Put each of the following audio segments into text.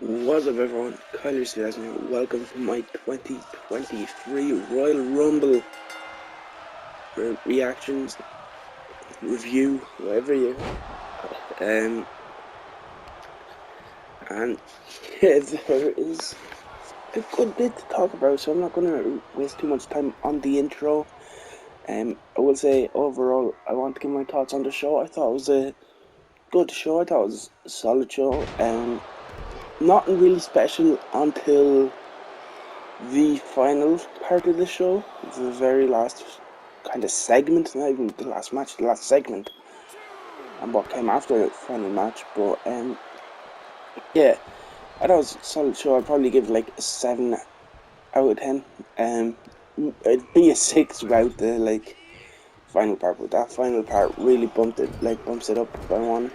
What's up everyone, Kyler Steelers here. Welcome to my 2023 Royal Rumble reactions, review, whatever you and yeah, there is a good bit to talk about, so I'm not going to waste too much time on the intro. I will say overall I want to give my thoughts on the show. I thought it was a good show. I thought it was a solid show. Nothing really special until the final part of the show, the very last kind of segment, not even the last match, the last segment, and what came after the final match. But yeah, I thought it was a solid show. I'd probably give like a 7 out of 10. It'd be a 6 without the final part, but that final part really bumps it up by one,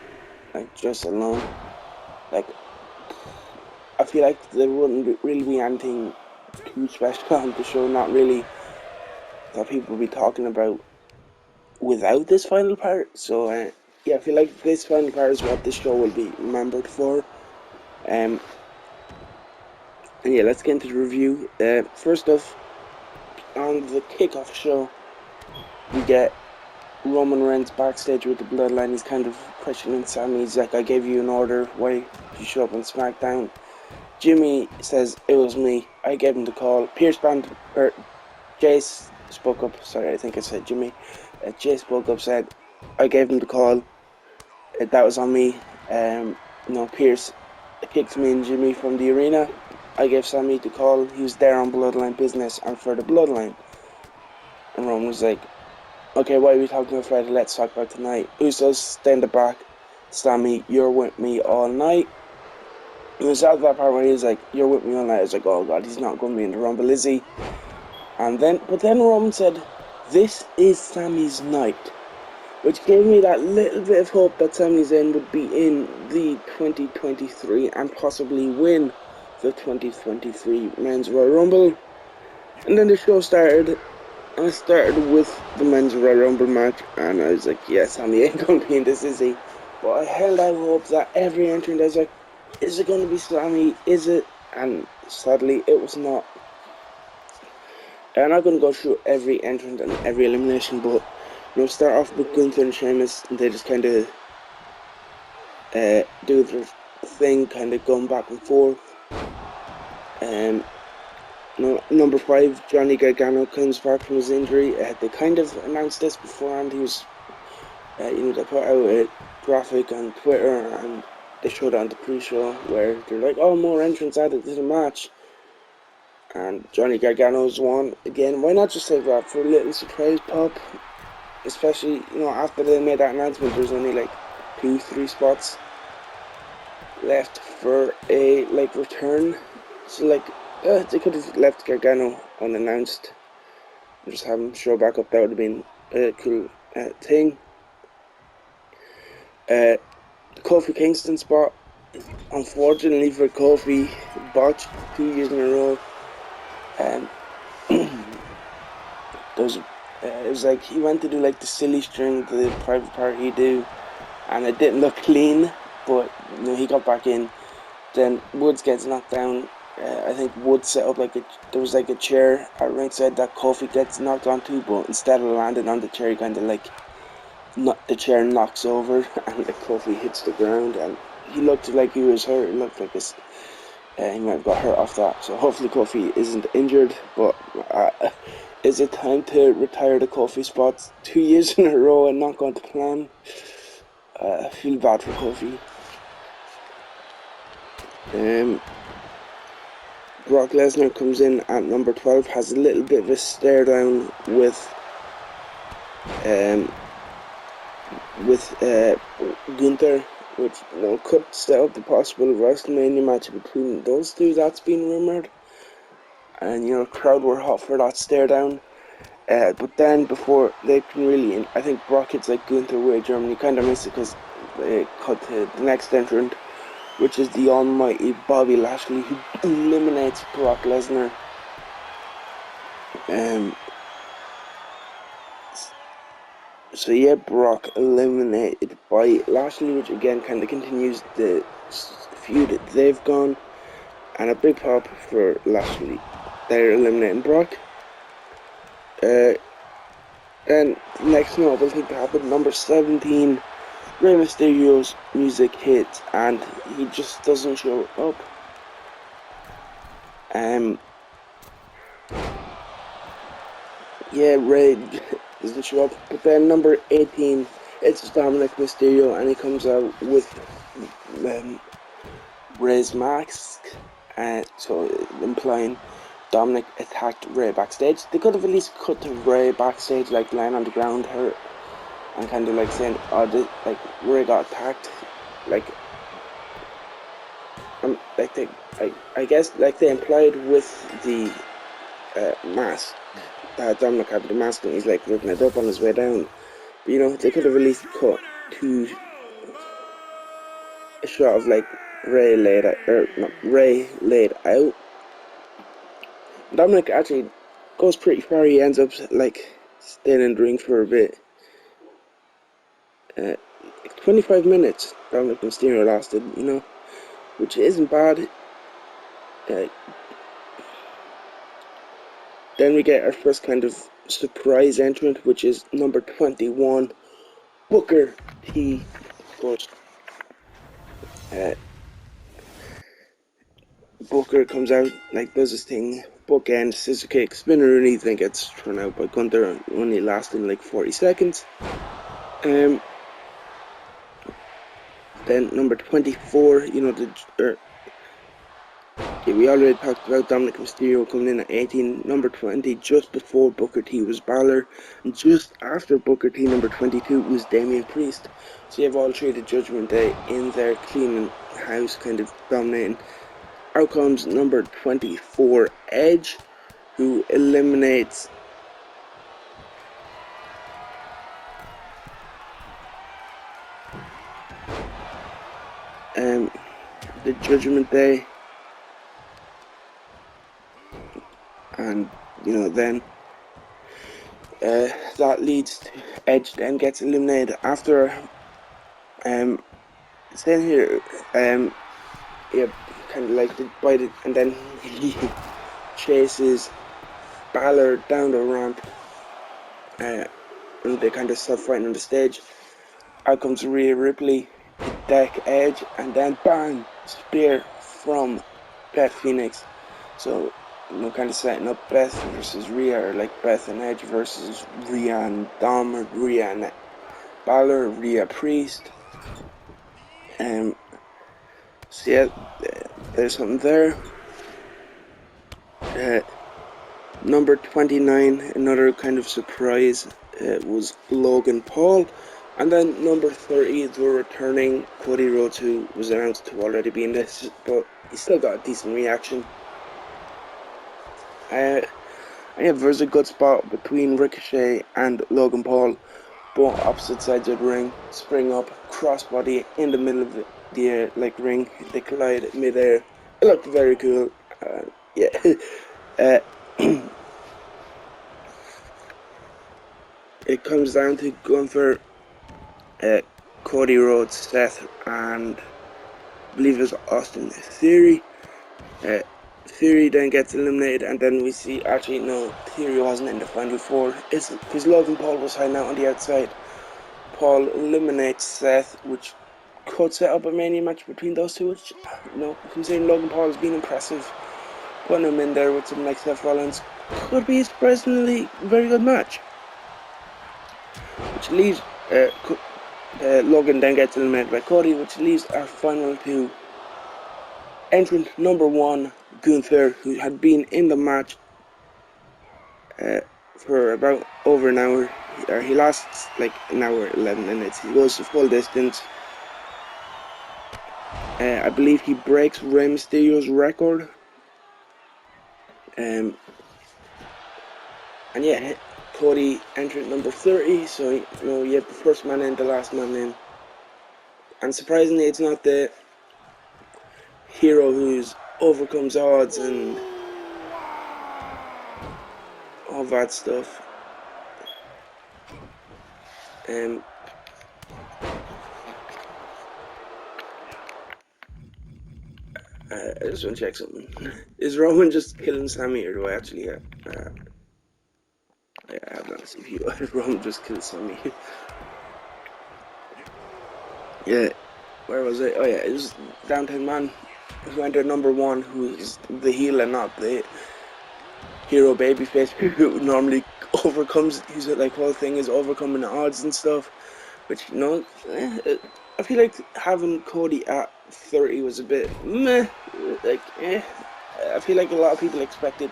just alone. I feel like there wouldn't really be anything too special on the show, not really, that people will be talking about without this final part. So yeah, I feel like this final part is what this show will be remembered for. And yeah, let's get into the review. First off, on the kickoff show, we get Roman Reigns backstage with the Bloodline. He's kind of questioning Sami. He's like, "I gave you an order. Why did you show up on SmackDown?" Jimmy says, "It was me. I gave him the call." Jace spoke up. Sorry, I think I said Jimmy. Jace spoke up, said, "I gave him the call. That was on me. Pierce kicked me and Jimmy from the arena. I gave Sami the call. He was there on Bloodline business and for the Bloodline." And Roman was like, "Okay, why are we talking about Friday? Let's talk about tonight." Usos stay in the back. "Sami, you're with me all night." It was at that part where he was like, "You're with me all night." I was like, "Oh god, he's not going to be in the Rumble, is he?" But then Roman said, "This is Sami's night," which gave me that little bit of hope that Sami Zayn would be in the 2023 and possibly win the 2023 Men's Royal Rumble. And then the show started, and it started with the Men's Royal Rumble match, and I was like, yeah, Sami ain't going to be in this, is he? But I held out hope that every entrant, I was like, is it going to be Sami? Is it? And sadly, it was not. I'm not going to go through every entrant and every elimination, but start off with Gunther and Sheamus, and they just kind of do their thing, kind of going back and forth. Number 5, Johnny Gargano comes back from his injury. They kind of announced this beforehand. He was, they put out a graphic on Twitter, and they showed it on the pre-show where they're like, "Oh, more entrants added to the match." And Johnny Gargano's one again. Why not just save that for a little surprise pop? Especially, after they made that announcement, there's only like 2-3 spots left for a return. So they could have left Gargano unannounced and just have him show back up. That would have been a cool thing. The Kofi Kingston spot, unfortunately for Kofi, botched 2 years in a row. It was like he went to do the silly string, the private part he do, and it didn't look clean, but he got back in. Then Woods gets knocked down. I think Woods set up there was a chair at ringside that Kofi gets knocked onto, but instead of landing on the chair, he kind of the chair knocks over and Kofi hits the ground, and he looked like he was hurt. It looked like he might have got hurt off that. So hopefully Kofi isn't injured, but is it time to retire the Kofi spots 2 years in a row and not going to plan? I feel bad for Kofi. Brock Lesnar comes in at number 12, has a little bit of a stare down with Gunther, which could set up the possible WrestleMania match between those two. That's been rumored, and the crowd were hot for that stare down. But then before they can really, I think Brock hits Gunther with Germany, kind of missed it because they cut to the next entrant, which is the almighty Bobby Lashley, who eliminates Brock Lesnar. So yeah, Brock eliminated by Lashley, which again kind of continues the feud that they've gone. and a big pop for Lashley. They're eliminating Brock. Then the next notable thing to happen, number 17, Rey Mysterio's music hits and he just doesn't show up. Yeah, Rey doesn't show up, but then number 18, it's Dominic Mysterio, and he comes out with Rey's mask, so implying Dominic attacked Rey backstage. They could have at least cut to Rey backstage, like lying on the ground, hurt, and kind of like saying, "Oh, like Rey got attacked." I guess like they implied with the mask that Dominic had the mask and he's like ripping it up on his way down. But, you know, they could have at least cut to a shot of like Rey laid out. Dominic actually goes pretty far. He ends up like staying in the ring for a bit. 25 minutes Dominic Mysterio lasted, you know, which isn't bad. Then we get our first kind of surprise entrant, which is number 21, Booker T. But Booker comes out, like does his thing, bookend, scissor kick, spinner Rooney, then gets thrown out by Gunther, only lasting like 40 seconds. Then number 24, you know, we already talked about Dominic Mysterio coming in at 18. Number 20, just before Booker T, was Balor. And just after Booker T, number 22, was Damian Priest. So you have all three of the Judgment Day in there, cleaning house, kind of dominating. Out comes number 24, Edge, who eliminates the Judgment Day. And, you know, then that leads to Edge then gets eliminated after saying here yeah, kind of like bite it, and then he chases Balor down the ramp, and they kind of start fighting on the stage. Out comes Rhea Ripley, deck Edge, and then bang, spear from Beth Phoenix. So, you know, kind of setting up Beth versus Rhea, or like Beth and Edge versus Rhea and Dom, or Rhea and Balor, Rhea Priest. So yeah, there's something there. Number 29, another kind of surprise, was Logan Paul. And then number 30, the returning Cody Rhodes, who was announced to already be in this, but he still got a decent reaction. There's a good spot between Ricochet and Logan Paul, both opposite sides of the ring, spring up, crossbody in the middle of the ring. They collide mid-air. It looked very cool. Yeah. It comes down to Gunther, Cody Rhodes, Seth, and I believe it was Austin Theory. Theory then gets eliminated, and then we see, actually no, Theory wasn't in the final four. It's because Logan Paul was hiding out on the outside. Paul eliminates Seth, which could set up a Mania match between those two, which, you know, considering Logan Paul has been impressive, putting him in there with someone like Seth Rollins could be a surprisingly very good match. Which leaves Logan then gets eliminated by Cody, which leaves our final two. Entrant number 1, Gunther, who had been in the match for about over an hour. He lasts like an hour, 11 minutes. He goes the full distance. I believe he breaks Rey Mysterio's record. And yeah, Cody entered number 30, so you know, you have the first man in, the last man in. And surprisingly, it's not the hero who's overcomes odds and all that stuff. I just want to check something. Is Roman just killing Sami, or do I actually have? I have not a CPU. Roman just killed Sami. Yeah, where was it? Oh yeah, it was Downtown Man who entered number one, who is the heel and not the hero babyface who normally overcomes. His like whole thing is overcoming odds and stuff. Which I feel like having Cody at 30 was a bit meh. Like I feel like a lot of people expected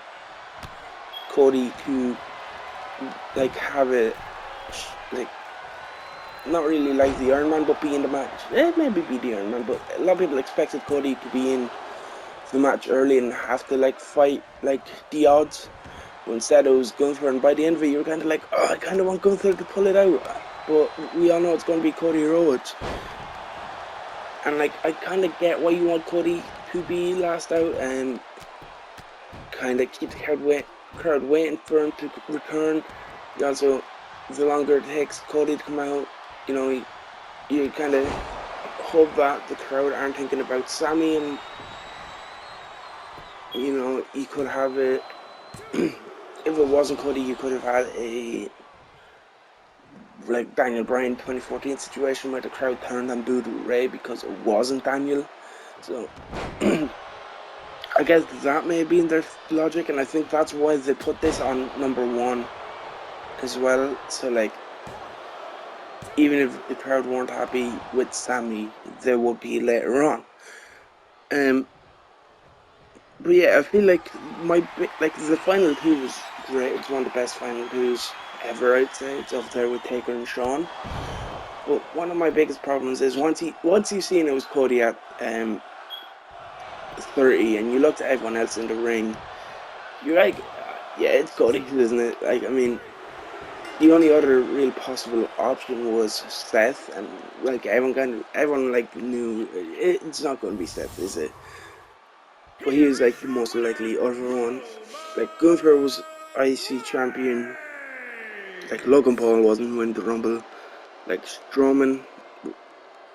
Cody to like have it like not really like the Iron Man, but be in the match. Maybe be the Iron Man, but a lot of people expected Cody to be in the match early and have to like fight like the odds. But instead, it was Gunther, and by the end of it, you were kind of like, oh, I kind of want Gunther to pull it out. But we all know it's going to be Cody Rhodes. And like, I kind of get why you want Cody to be last out and kind of keep the crowd waiting for him to return. You also, the longer it takes Cody to come out, you know, you kind of hope that the crowd aren't thinking about Sami, and you know, you could have it. If it wasn't Cody, you could have had a like Daniel Bryan 2014 situation where the crowd turned and booed Ray because it wasn't Daniel. So I guess that may be in their logic, and I think that's why they put this on number one as well. So like, even if the crowd weren't happy with Sami, they would be later on. But yeah, I feel like the final two was great. It's one of the best final twos ever, I'd say. It's up there with Taker and Shawn. But one of my biggest problems is once you've seen it was Cody at 30, and you looked at everyone else in the ring, you're like, yeah, it's Cody, isn't it? Like, I mean, the only other real possible option was Seth, and like everyone like knew it's not going to be Seth, is it? But he was like the most likely other one. Like Gunther was IC champion. Like Logan Paul wasn't winning the Rumble. Like Strowman,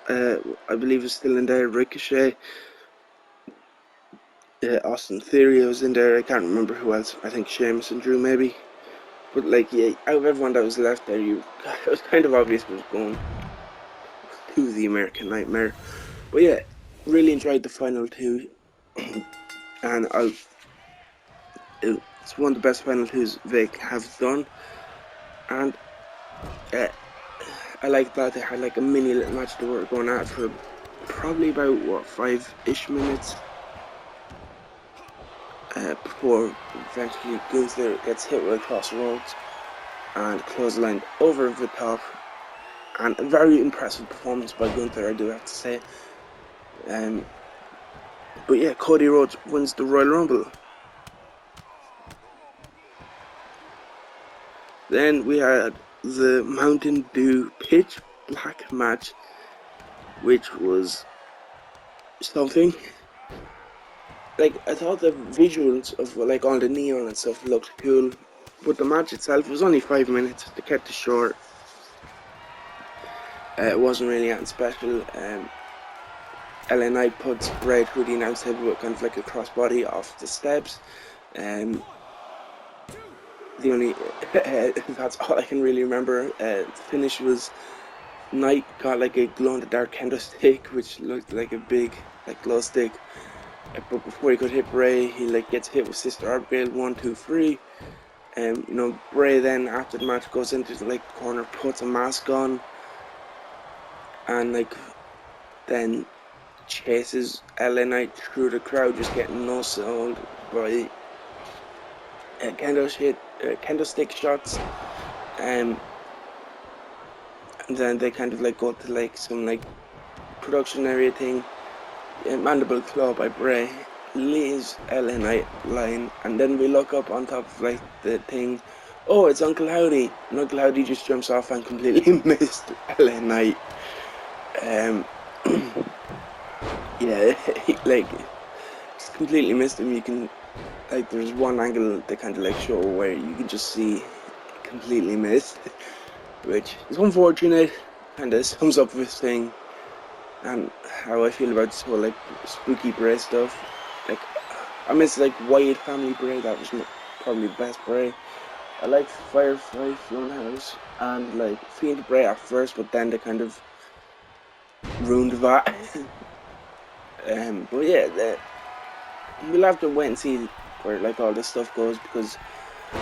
I believe is still in there. Ricochet, Austin Theory was in there. I can't remember who else. I think Sheamus and Drew maybe. But like, yeah, out of everyone that was left there, it was kind of obvious it was going to the American Nightmare. But yeah, really enjoyed the final two, and it's one of the best final twos they have done. And I like that they had like a mini little match they were going at for probably about 5-ish minutes before eventually Gunther gets hit with a crossroads and clotheslined over the top. And a very impressive performance by Gunther, I do have to say. But yeah, Cody Rhodes wins the Royal Rumble. Then we had the Mountain Dew Pitch Black match, which was something. Like, I thought the visuals of like all the neon and stuff looked cool, but the match itself was only 5 minutes. They kept it short. It wasn't really anything special. LA Knight puts Bray through the announce table with kind of like a crossbody off the steps. The only that's all I can really remember. The finish was Knight got like a glow in the dark kendo stick, which looked like a big like glow stick. But before he could hit Bray, he like gets hit with Sister Abigail 1, 2, 3. You know, Bray then after the match goes into the like corner, puts a mask on, and like then chases LA Knight through the crowd, just getting no sold by kendo stick shots. And then they kind of like go to like some like production area thing. Mandible claw by Bray leaves LA Knight lying, and then we look up on top of like the thing. Oh, it's Uncle Howdy, and Uncle Howdy just jumps off and completely missed LA Knight. Yeah, like just completely missed him. You can like there's one angle they kind of like show where you can just see completely missed, which is unfortunate. Kind of sums up this thing and how I feel about this whole like spooky Bray stuff. Like, I miss like Wyatt family Bray. That was probably the best Bray. I like Firefly Funhouse and like Fiend Bray at first, but then they kind of ruined that. But yeah, we'll have to wait and see where like all this stuff goes, because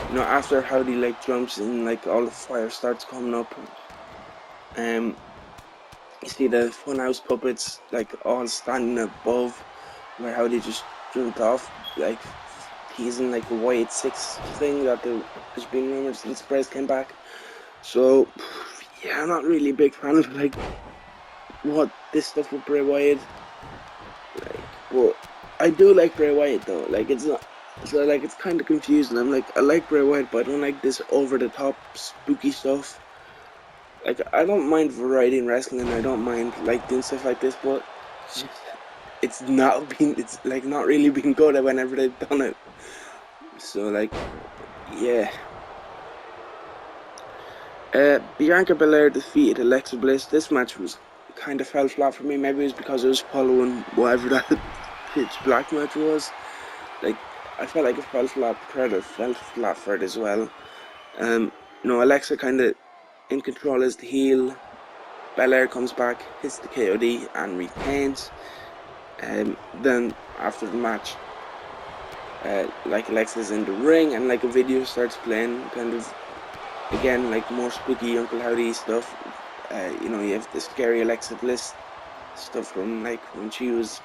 you know, after Howdy like jumps in, like all the fire starts coming up. You see the Funhouse puppets like all standing above where Howdy just jumped off, like teasing like the Wyatt 6 thing that there's been rumors since Bryce came back. So yeah, I'm not really a big fan of like what this stuff with Bray Wyatt. Like, but I do like Bray Wyatt though. Like it's not. So like it's kind of confusing. I'm like, I like Bray Wyatt, but I don't like this over the top spooky stuff. Like, I don't mind variety in wrestling, and I don't mind like doing stuff like this, but it's like not really been good at whenever they've done it. So like, yeah. Bianca Belair defeated Alexa Bliss. This match was kind of fell flat for me. Maybe it was because I was following whatever that pitch black match was. Like, I felt like it fell flat. Predator fell flat for it as well. Alexa kind of in control as the heel. Belair comes back, hits the KOD and retains. Then after the match, like Alexa's in the ring and like a video starts playing, kind of again like more spooky Uncle Howdy stuff. You have the scary Alexa Bliss stuff from like when she was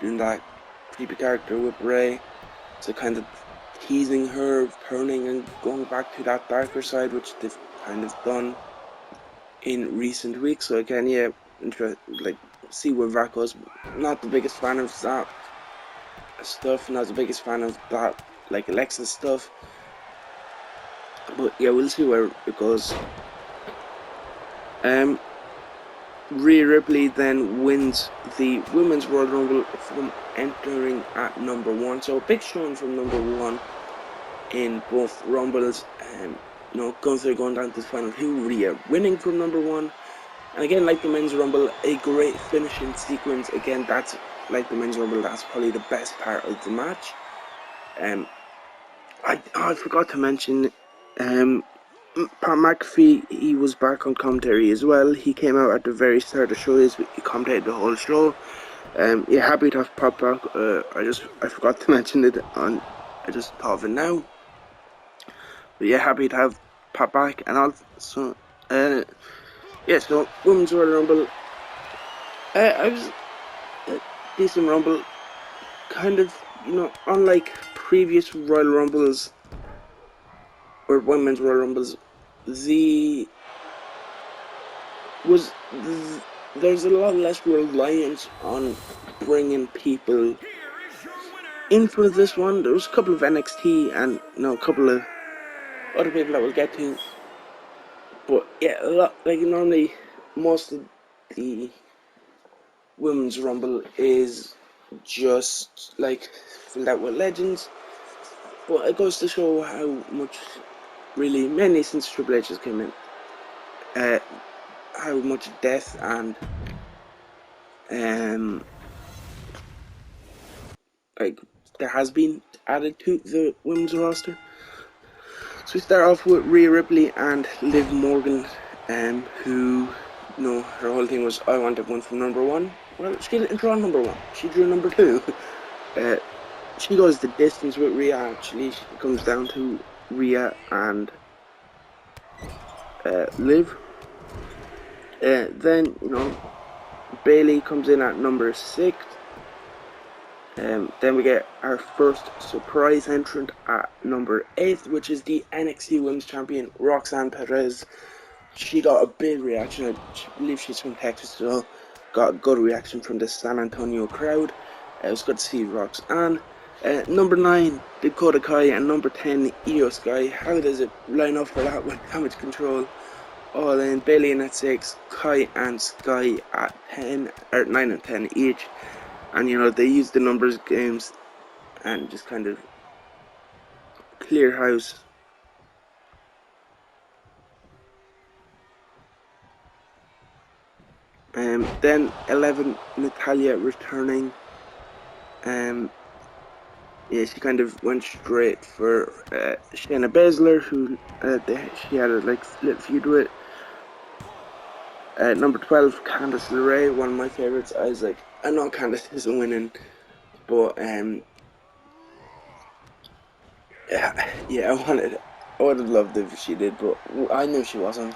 doing that creepy character with Bray. So kind of teasing her, turning and going back to that darker side, which they've kind of done in recent weeks. So again, yeah, see where that goes. Not the biggest fan of that stuff, not the biggest fan of that like Alexa stuff, but yeah, we'll see where it goes. Rhea Ripley then wins the Women's Royal Rumble from entering at number 1. So a big showing from number 1 in both Rumbles. Gunther going down to the final 2, Rhea winning from number 1. And again, like the Men's Rumble, a great finishing sequence. Again, that's like the Men's Rumble, that's probably the best part of the match. I forgot to mention, Pat McAfee, he was back on commentary as well. He came out at the very start of the show. He commentated the whole show. Happy to have Pat back. I forgot to mention it I just thought of it now. But yeah, happy to have Pat back. And also, so Women's Royal Rumble. I was decent Rumble. Kind of, unlike previous Royal Rumbles or Women's Royal Rumbles, there's a lot less reliance on bringing people in for this one. There was a couple of NXT and a couple of other people that we'll get to, but yeah, a lot, like normally most of the Women's Rumble is just like filled out with legends, but it goes to show how much, really, mainly since Triple H has came in, how much death and like there has been added to the women's roster. So we start off with Rhea Ripley and Liv Morgan, who, her whole thing was, I want to win from number 1. Well, she didn't draw number 1. She drew number 2. She goes the distance with Rhea. Actually, she comes down to Rhea and Liv. Then Bayley comes in at number 6. Then we get our first surprise entrant at number 8, which is the NXT Women's Champion Roxanne Perez. She got a big reaction. I believe she's from Texas, so got a good reaction from the San Antonio crowd. It was good to see Roxanne. Number 9, Dakota Kai, and number 10, Io Sky. How does it line up for that with Damage Control? All in. Bayley in at 6, Kai and Sky at 10, or 9 and 10 each. And they use the numbers games and just kind of clear house. Then 11, Natalya returning. yeah, she kind of went straight for Shayna Baszler, who she had a like little feud with. Number 12, Candice LeRae, one of my favorites. I was like, I know Candice isn't winning, but yeah, I would have loved it if she did, but I knew she wasn't.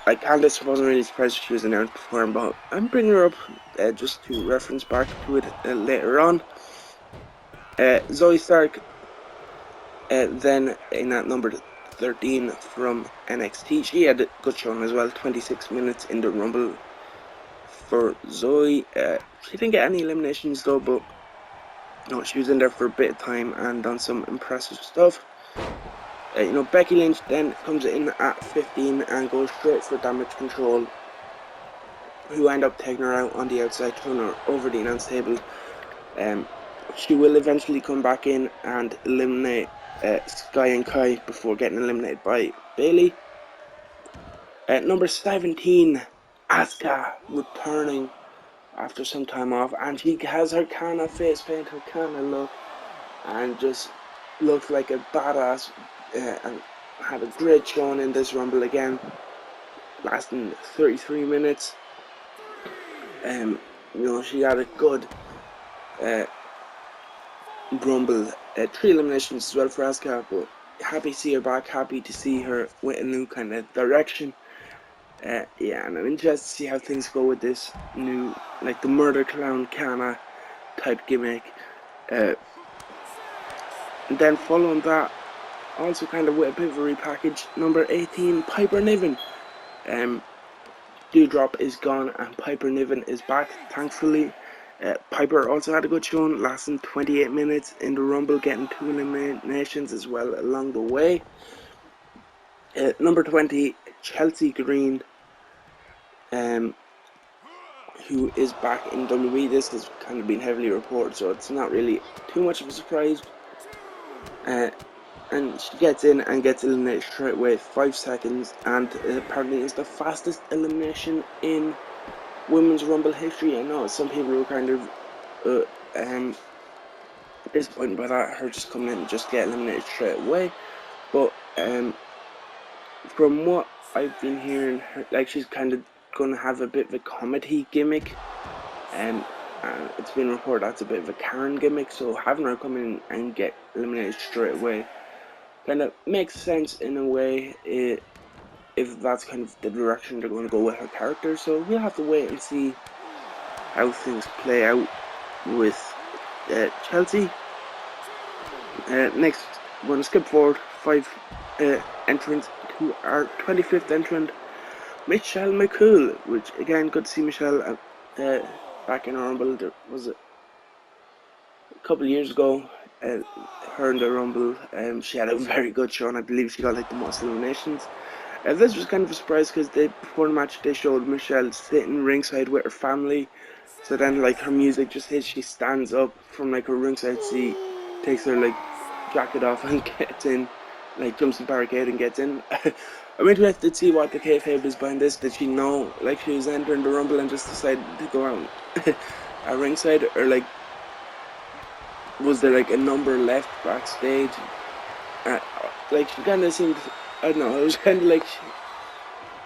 Like Candice wasn't really surprised she was announced before, but I'm bringing her up just to reference back to it later on. Zoe Stark, then in at number 13 from NXT, she had a good showing as well. 26 minutes in the Rumble for Zoe. She didn't get any eliminations though, but no, she was in there for a bit of time and done some impressive stuff. Becky Lynch then comes in at 15 and goes straight for Damage Control, who end up taking her out on the outside, throwing her over the announce table. She will eventually come back in and eliminate Sky and Kai before getting eliminated by Bayley. Number 17, Asuka, returning after some time off, and she has her Kana face paint, her Kana look, and just looks like a badass, and had a great showing in this Rumble again, lasting 33 minutes. She had a good Rumble, 3 eliminations as well for Asuka, but happy to see her back, happy to see her with a new kind of direction. Yeah, and I'm interested to see how things go with this new, like the Murder Clown Kana type gimmick. And then following that, also kind of with a bit of a repackage, number 18, Piper Niven. Dewdrop is gone and Piper Niven is back, thankfully. Piper also had a good showing, lasting 28 minutes in the Rumble, getting 2 eliminations as well along the way. Number 20, Chelsea Green, who is back in WWE. This has kind of been heavily reported, so it's not really too much of a surprise. And she gets in and gets eliminated straight away, 5 seconds, and apparently is the fastest elimination in Women's Rumble history. I know some people were kind of disappointed by that, her just coming in and just get eliminated straight away. But from what I've been hearing, like she's kind of going to have a bit of a comedy gimmick, and it's been reported that's a bit of a Karen gimmick, so having her come in and get eliminated straight away kind of makes sense in a way, if that's kind of the direction they're going to go with her character. So we'll have to wait and see how things play out with Chelsea. Next, we're going to skip forward 5 entrants to our 25th entrant, Michelle McCool, which again, good to see Michelle back in Rumble. There was a couple of years ago, her in the Rumble, she had a very good show, and I believe she got like the most eliminations. This was kind of a surprise because before the match they showed Michelle sitting ringside with her family. So then like her music just hits, she stands up from like her ringside seat, takes her like jacket off and gets in, like jumps the barricade and gets in. I'm interested to see what the kayfabe is behind this. Did she know like she was entering the Rumble and just decided to go out at ringside, or like was there like a number left backstage? Like she kind of seemed, I don't know, it was kind of like,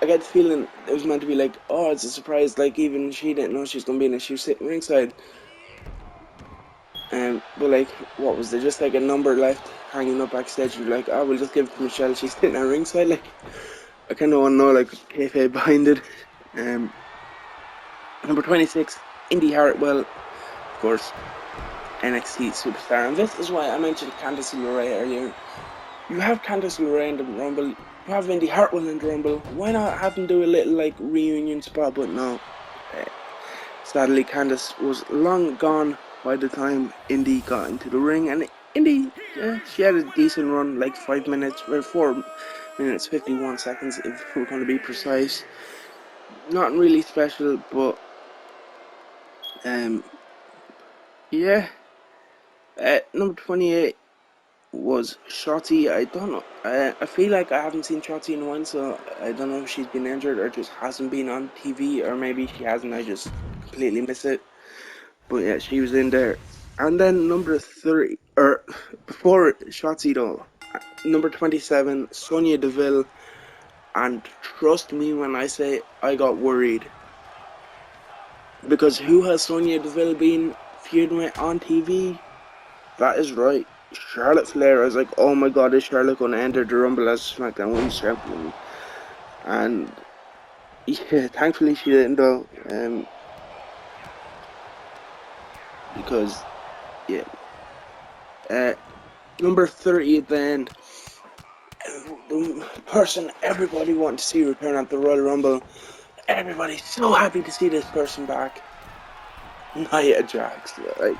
I get the feeling it was meant to be like, oh, it's a surprise, like even she didn't know she was going to be in it, she was sitting ringside. But like, what was there, just like a number left hanging up backstage? You're like, oh, we'll just give it to Michelle, she's sitting at ringside. Like, I kind of want to know like kayfabe behind it. Number 26, Indy Hartwell, of course, NXT superstar, and this is why I mentioned Candice LeRae earlier. You have Candice LeRae in the Rumble, you have Indy Hartwell in the Rumble, why not have them do a little like reunion spot? But no, sadly Candice was long gone by the time Indy got into the ring, and Indy, she had a decent run, like 5 minutes, or 4 minutes 51 seconds if we're going to be precise. Not really special, but yeah. Number 28 was Shotzi. I don't know. I feel like I haven't seen Shotzi in a while, so I don't know if she's been injured or just hasn't been on TV, or maybe she hasn't. I just completely miss it. But yeah, she was in there. And then number 30, or before Shotzi though, number 27, Sonya Deville. And trust me when I say I got worried. Because who has Sonya Deville been feuding with on TV? That is right, Charlotte Flair. I was like, oh my god, is Charlotte going to enter the Rumble as SmackDown Women's Champion? And yeah, thankfully she didn't though. Because, yeah. Number 30 then, the person everybody wanted to see return at the Royal Rumble. Everybody's so happy to see this person back. Nia Jax, like,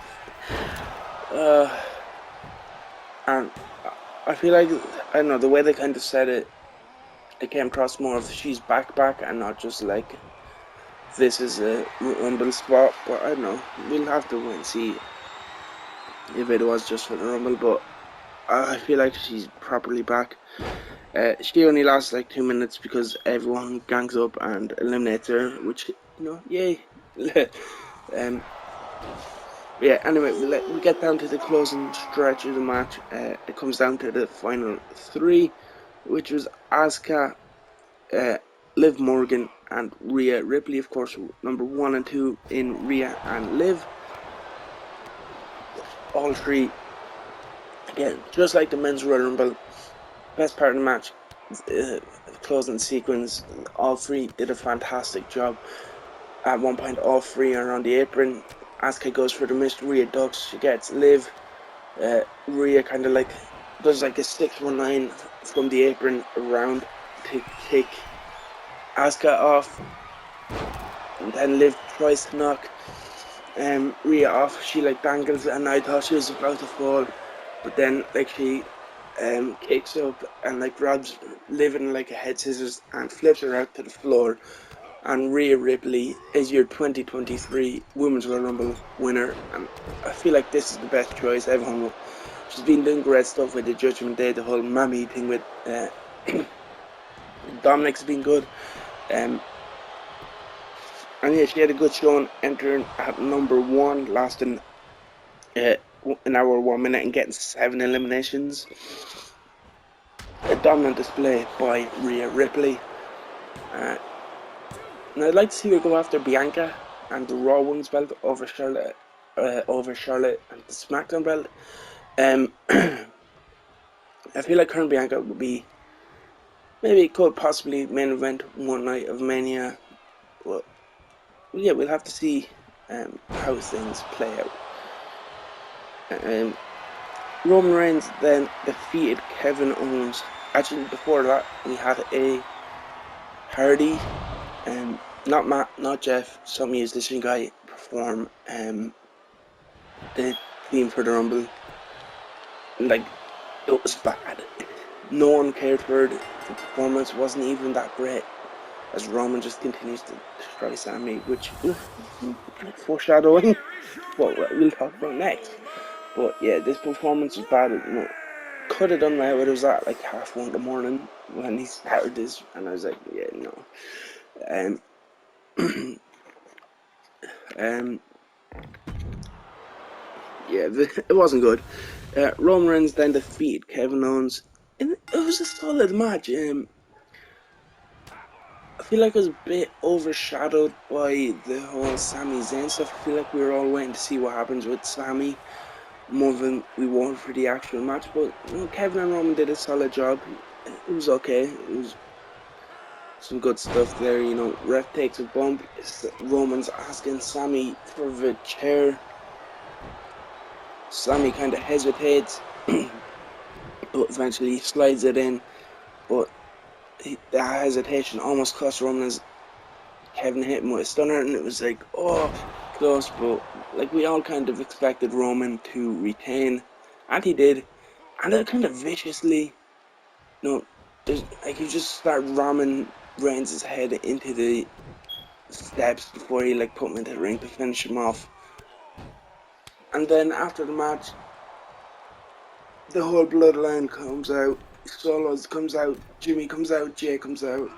and I feel like, I don't know, the way they kind of said it, it came across more of she's back, and not just like this is a Rumble spot. But I don't know, we'll have to wait and see if it was just for the Rumble. But I feel like she's properly back. She only lasts like 2 minutes because everyone gangs up and eliminates her, which, you know, yay. Yeah, anyway, we get down to the closing stretch of the match. It comes down to the final 3, which was Asuka, Liv Morgan, and Rhea Ripley. Of course, number 1 and 2 in Rhea and Liv. All 3, again, just like the men's Royal Rumble, best part of the match, closing sequence. All 3 did a fantastic job. At one point, all 3 are on the apron. Asuka goes for the missed, Rhea ducks, she gets Liv. Rhea kind of like does like a 619 from the apron around to kick Asuka off. And then Liv tries to knock Rhea off. She like dangles, and I thought she was about to fall, but then like she kicks up and like grabs Liv in like a head scissors and flips her out to the floor. And Rhea Ripley is your 2023 Women's Royal Rumble winner, and I feel like this is the best choice. Everyone, she's been doing great stuff with the Judgment Day, the whole Mammy thing with Dominic's been good, and yeah, she had a good showing, entering at number 1, lasting an hour 1 minute and getting 7 eliminations. A dominant display by Rhea Ripley. And I'd like to see her go after Bianca and the Raw Women's belt over Charlotte and the SmackDown belt. I feel like her and Bianca would be, maybe could possibly main event one night of Mania. But yeah, we'll have to see how things play out. Roman Reigns then defeated Kevin Owens. Actually, before that, we had a Hardy, not Matt, not Jeff, some musician guy, perform the theme for the Rumble. Like, it was bad. No one cared for it. The performance wasn't even that great, as Roman just continues to destroy Sami, which, foreshadowing what we'll talk about next. But yeah, this performance was bad. You know, could have done well, but it was at like 1:30 in the morning when he started this, and I was like, yeah, no. Yeah, it wasn't good. Roman Reigns then defeated Kevin Owens, and it was a solid match. I feel like it was a bit overshadowed by the whole Sami Zayn stuff. I feel like we were all waiting to see what happens with Sami more than we wanted for the actual match. But you know, Kevin and Roman did a solid job. It was okay. It was some good stuff there. You know, ref takes a bump. Roman's asking Sami for the chair. Sami kind of hesitates, but eventually slides it in. But that hesitation almost cost Roman as Kevin hit him with a stunner, and it was like, oh, close. But like, we all kind of expected Roman to retain, and he did, and it kind of viciously. You know, like, you just start ramming Reigns' head into the steps before he like put him into the ring to finish him off. And then after the match, the whole bloodline comes out. Solos comes out, Jimmy comes out, Jay comes out.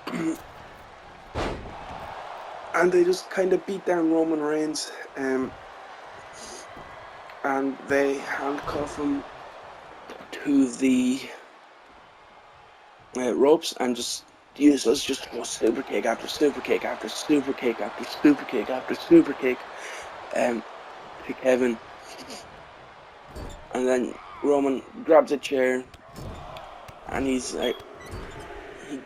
And and they just kind of beat down Roman Reigns, and they handcuff him to the ropes and just super kick after super kick after super kick after super kick after super kick to Kevin. And then Roman grabs a chair and he's like, he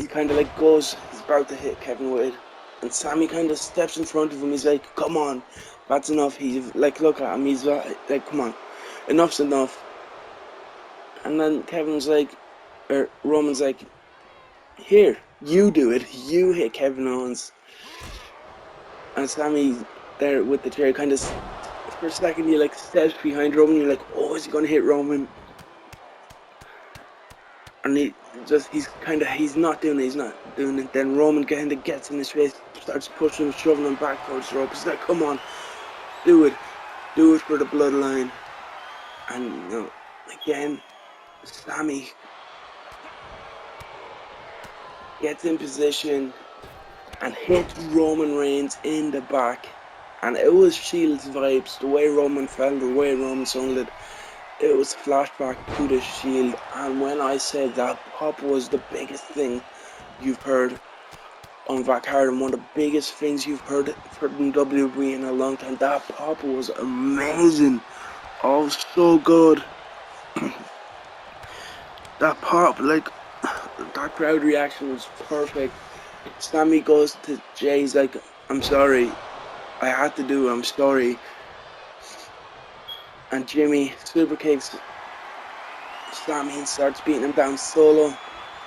kind of goes, he's about to hit Kevin with it. And Sami kind of steps in front of him. He's like, come on, that's enough. He's like, look at him. He's like, come on, enough's enough. And then Roman's like, here, you do it. You hit Kevin Owens. And Sami there with the chair kind of, for a second, you like steps behind Roman. You're like, oh, is he going to hit Roman? And he's not doing it. Then Roman kind of gets in his face, starts pushing him, shoving him back towards the rope. He's like, come on, do it for the bloodline. And again, Sami gets in position and hits Roman Reigns in the back. And it was Shield's vibes, the way Roman fell, the way Roman sounded. It was flashback to the Shield, and when I said that pop was the biggest thing you've heard on that card, and one of the biggest things you've heard from WWE in a long time, that pop was amazing. Oh, so good. That pop, like, that crowd reaction was perfect. Sami goes to Jay, he's like, I'm sorry, I had to do it, I'm sorry. And Jimmy super kicks Sami and starts beating him down solo.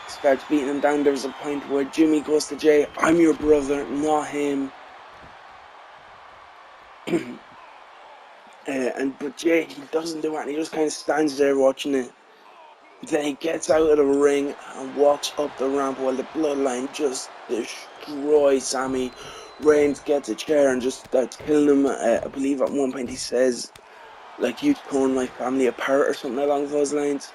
Starts beating him down. There's a point where Jimmy goes to Jay, I'm your brother, not him. But Jay, he doesn't do it. He just kind of stands there watching it. Then he gets out of the ring and walks up the ramp while the bloodline just destroys Sami. Reigns gets a chair and just starts killing him. I believe at one point he says, like, you torn my family apart or something along those lines,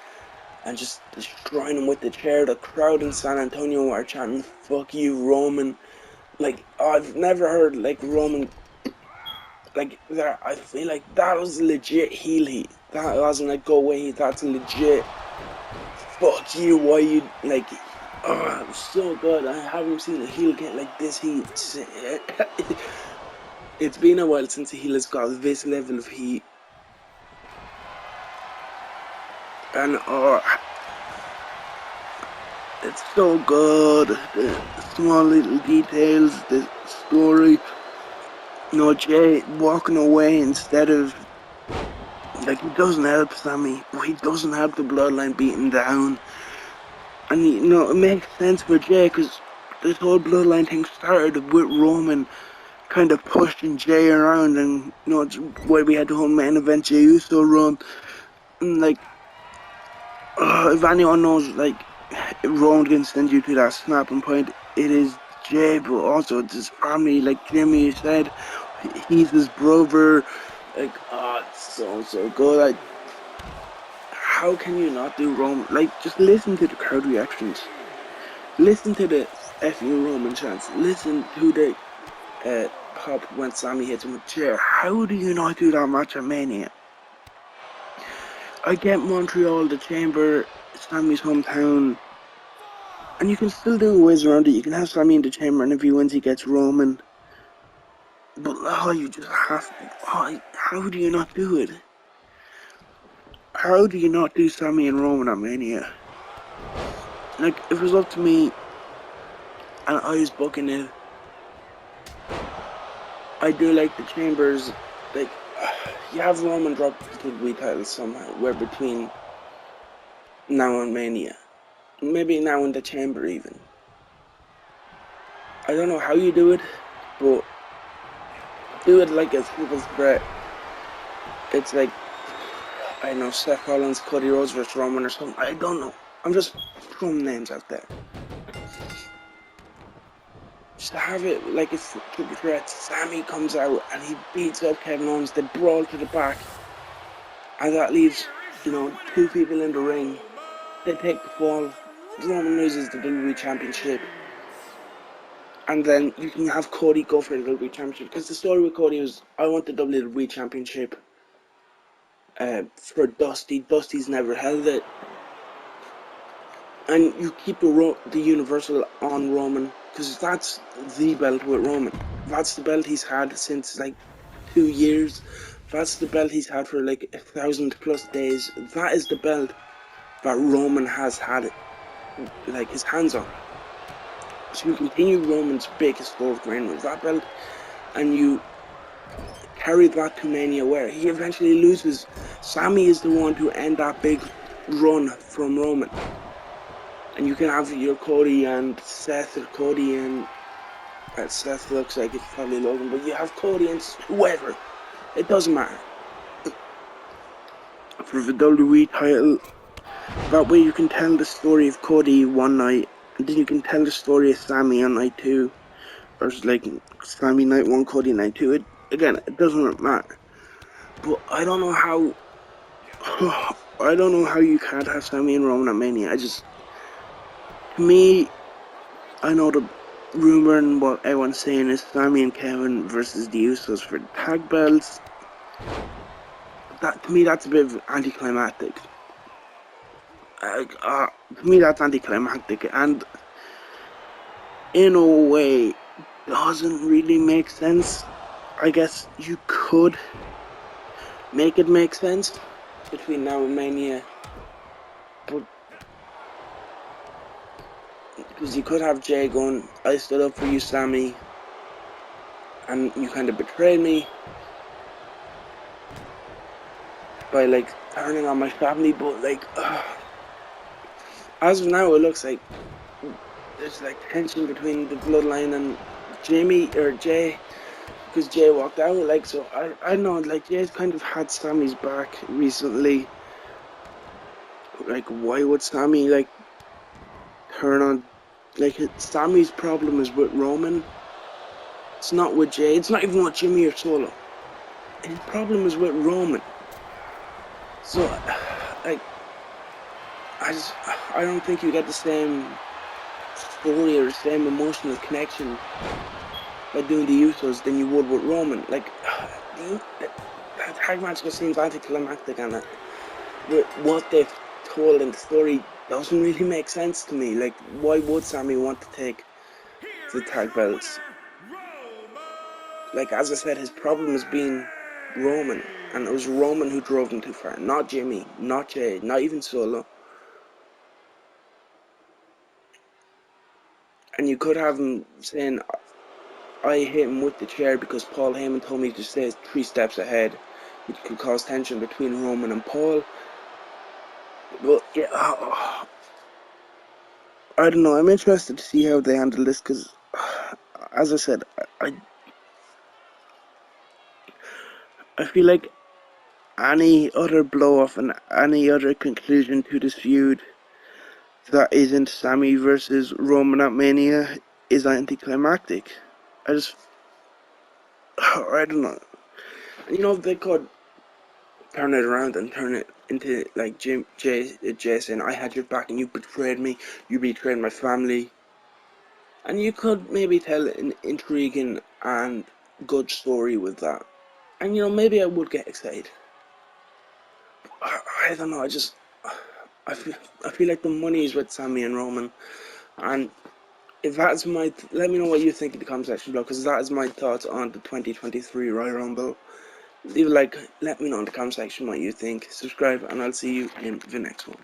and just destroying him with the chair. The crowd in San Antonio are chanting, fuck you, Roman. Like, I've never heard, like, Roman, like, that. I feel like that was legit heel heat. That wasn't like, go away, that's legit, fuck you, why you, like, oh, it was so good. I haven't seen a heel get like this heat. It's been a while since a heel has got this level of heat. And it's so good. The small little details, the story. Jay walking away instead of, like, he doesn't help Sami, but he doesn't help the bloodline beat him down. And it makes sense for Jay, because this whole bloodline thing started with Roman kind of pushing Jay around, and it's why we had the whole main event Jey Uso run. And like, if anyone knows, like, if Roman can send you to that snapping point, it is Jay, but also it's his family. Like Jimmy said, he's his brother. Like, it's so good. Like, how can you not do Roman? Like, just listen to the crowd reactions. Listen to the F.U. Roman chants. Listen to the pop when Sami hits him with a chair. How do you not do that match at Mania? I get Montreal, the Chamber, Sami's hometown, and you can still do ways around it. You can have Sami in the Chamber, and if he wins, he gets Roman. But you just have to. How do you not do it? How do you not do Sami and Roman at Mania? Like, if it was up to me, and I was booking it, I do like the Chambers. Like, you have Roman drop the WWE title somehow, where between now and Mania, maybe now in the Chamber even. I don't know how you do it, but do it like a triple threat. It's like, I don't know, Seth Rollins, Cody Rhodes versus Roman or something. I don't know. I'm just throwing names out there. Just have it like it's triple threat. Sami comes out and he beats up Kevin Owens. They brawl to the back, and that leaves, two people in the ring. They take the fall. Roman loses the WWE Championship, And then you can have Cody go for the WWE Championship. Because the story with Cody was, I want the WWE Championship for Dusty. Dusty's never held it. And you keep the Universal on Roman. Because that's the belt with Roman. That's the belt he's had since like 2 years. That's the belt he's had for like 1,000+ days. That is the belt that Roman has had like his hands on. So you continue Roman's big historic reign with that belt, and you carry that to Mania, where he eventually loses. Sami is the one to end that big run from Roman, and you can have your Cody and Seth, or Cody and Seth looks like it's probably Logan, but you have Cody and whoever. It doesn't matter. For the WWE title, that way you can tell the story of Cody one night, and then you can tell the story of Sami on night 2, versus like Sami night 1, Cody night 2. It doesn't matter. But I don't know how. I don't know how you can't have Sami and Roman at Mania. To me, I know the rumor and what everyone's saying is Sami and Kevin versus the Usos for the tag belts. To me, that's a bit anticlimactic. To me, that's anticlimactic, and in a way, doesn't really make sense. I guess you could make it make sense between now and Mania, but because you could have Jay going, I stood up for you, Sami, and you kind of betrayed me by like turning on my family, but like as of now it looks like there's like tension between the Bloodline and Jay, because Jay walked out. Like, so I know, like, Jay's kind of had Sami's back recently. Like, why would Sami like turn on? Like, Sami's problem is with Roman. It's not with Jay. It's not even with Jimmy or Solo. His problem is with Roman. So, like, I don't think you get the same story or the same emotional connection by doing the Usos than you would with Roman. Like, that tag match just seems anticlimactic, and with what they've told in the story doesn't really make sense to me. Like, why would Sami want to take the tag belts? Like, as I said, his problem has been Roman, and it was Roman who drove him too far, not Jimmy, not Jay, not even Solo. And you could have him saying, I hit him with the chair because Paul Heyman told me to stay 3 steps ahead, which could cause tension between Roman and Paul. But yeah, I don't know. I'm interested to see how they handle this, because, as I said, I feel like any other blow-off and any other conclusion to this feud that isn't Sami versus Roman at Mania is anticlimactic. I don't know. You know, they could turn it around and turn it into like Jay saying, I had your back and you betrayed me, you betrayed my family. And you could maybe tell an intriguing and good story with that. And, you know, maybe I would get excited. I don't know, I feel like the money is with Sami and Roman. And if that's let me know what you think in the comment section below, because that is my thoughts on the 2023 Royal Rumble. Leave a like, let me know in the comment section what you think. Subscribe, and I'll see you in the next one.